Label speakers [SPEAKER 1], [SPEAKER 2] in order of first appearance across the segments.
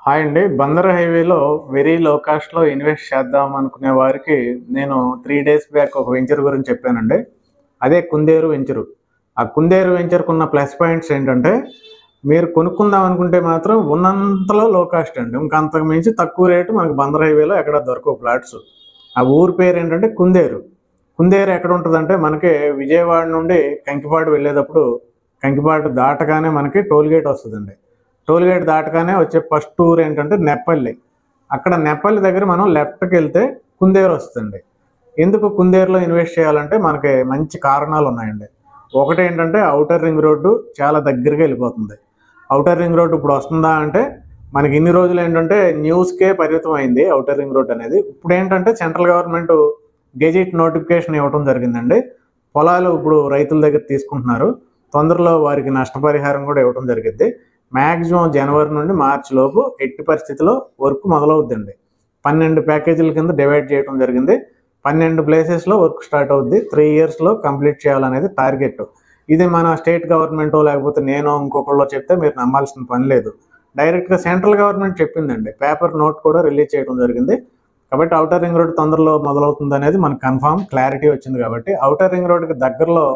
[SPEAKER 1] Hi అండి. బందర్ హైవేలో very low కాస్ట్‌లో ఇన్వెస్ట్ చేద్దాం అనుకునే వారికి నేను 3 డేస్ బ్యాక్ ఒక వెంచర్ గురించి చెప్పానండి. అదే కుందేరు వెంచరు. ఆ కుందేరు వెంచర్‌కున్న ప్లస్ పాయింట్స్ ఏంటంటే, మీరు కొనుక్కుందాం అనుకుంటే మాత్రం ఉన్నంతలో లో కాస్ట్ అండి. ఇంక అంతకు మించి తక్కువ రేటు మనకు బందర్ హైవేలో ఎక్కడ దొరకవు ఫ్లాట్స్. ఆ ఊరు పేరేంటంటే కుందేరు. కుందేరు ఎక్కడుంటదంటే మనకి విజయవాడ నుండి కంకిపాడు వెళ్ళేటప్పుడు కంకిపాడు దాటగానే మనకి టోల్ గేట్ వస్తదండి. టోల్ గేట్ దాటగానే వచ్చే ఫస్ట్ ఊరు ఏంటంటే నెప్పల్లి. అక్కడ నెప్పల్లి దగ్గర మనం లెఫ్ట్‌కి వెళ్తే కుందేరు వస్తుందండి. ఎందుకు కుందేరులో ఇన్వెస్ట్ చేయాలంటే మనకి మంచి కారణాలు ఉన్నాయండి. ఒకటేంటంటే ఔటర్ రింగ్ రోడ్డు చాలా దగ్గరగా వెళ్ళిపోతుంది. ఔటర్ రింగ్ రోడ్డు ఇప్పుడు వస్తుందా అంటే మనకి ఇన్ని రోజులు ఏంటంటే న్యూస్‌కే పరిమితం అయింది ఔటర్ రింగ్ రోడ్ అనేది. ఇప్పుడేంటంటే సెంట్రల్ గవర్నమెంట్ గెజిట్ నోటిఫికేషన్ ఇవ్వటం జరిగిందండి. పొలాలు ఇప్పుడు రైతుల దగ్గర తీసుకుంటున్నారు. తొందరలో వారికి నష్టపరిహారం కూడా ఇవ్వటం జరిగిద్ది. మ్యాక్సిమం జనవరి నుండి మార్చి లోపు ఎట్టి పరిస్థితిలో వర్క్ మొదలవుద్దండి. 12 ప్యాకేజీల కింద డివైడ్ చేయడం జరిగింది. 12 ప్లేసెస్‌లో వర్క్ స్టార్ట్ అవుద్ది. 3 ఇయర్స్‌లో కంప్లీట్ చేయాలనేది టార్గెట్. ఇది మన స్టేట్ గవర్నమెంటో లేకపోతే నేనో ఇంకొకళ్ళో చెప్తే మీరు నమ్మాల్సిన పని లేదు. డైరెక్ట్‌గా సెంట్రల్ గవర్నమెంట్ చెప్పిందండి. పేపర్ నోట్ కూడా రిలీజ్ చేయడం జరిగింది. కాబట్టి ఔటర్ రింగ్ రోడ్ తొందరలో మొదలవుతుందనేది మనకు కన్ఫర్మ్ క్లారిటీ వచ్చింది కాబట్టి ఔటర్ రింగ్ రోడ్‌కి దగ్గరలో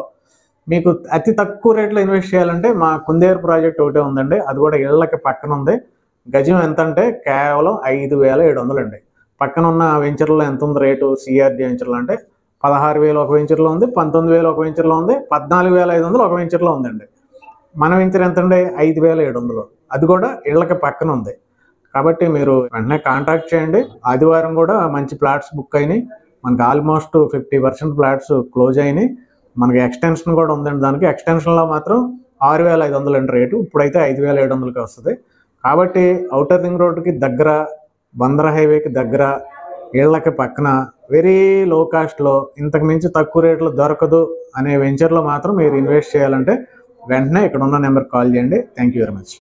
[SPEAKER 1] మీకు అతి తక్కువ రేట్‌లో ఇన్వెస్ట్ చేయాలంటే మా కుందేరు ప్రాజెక్ట్ ఒకటే ఉందండి. అది కూడా ఇళ్ళకి పక్కన ఉంది. గజం ఎంతంటే కేవలం 5,700 అండి. పక్కనున్న వెంచర్‌లో ఎంతుంది రేటు సీఆర్‌డీ వెంచర్‌లో అంటే 16,000 ఒక వెంచర్‌లో ఉంది. 19,000 ఒక వెంచర్‌లో ఉంది. 14,500 ఒక వెంచర్‌లో ఉందండి. మన వెంచర్ ఎంతండి 5,700. అది కూడా ఇళ్ళకి పక్కన ఉంది. కాబట్టి మీరు వెంటనే కాంటాక్ట్ చేయండి. ఆదివారం కూడా మంచి ఫ్లాట్స్ బుక్ అయినాయి. మనకు ఆల్మోస్ట్ 50% ఫ్లాట్స్ క్లోజ్ అయినాయి. మనకి ఎక్స్టెన్షన్ కూడా ఉందండి. దానికి ఎక్స్టెన్షన్‌లో మాత్రం 6,500 అండి రేటు. ఇప్పుడైతే 5,700కి వస్తది. కాబట్టి ఔటర్ రింగ్ రోడ్డుకి దగ్గర, బందర్ హైవేకి దగ్గర, ఇళ్ళకి పక్కన వెరీ లో కాస్ట్‌లో ఇంతకు మించి తక్కువ రేట్‌లో దొరకదు అనే వెంచర్‌లో మాత్రం మీరు ఇన్వెస్ట్ చేయాలంటే వెంటనే ఇక్కడున్న నెంబర్‌కి కాల్ చేయండి. Thank you very much.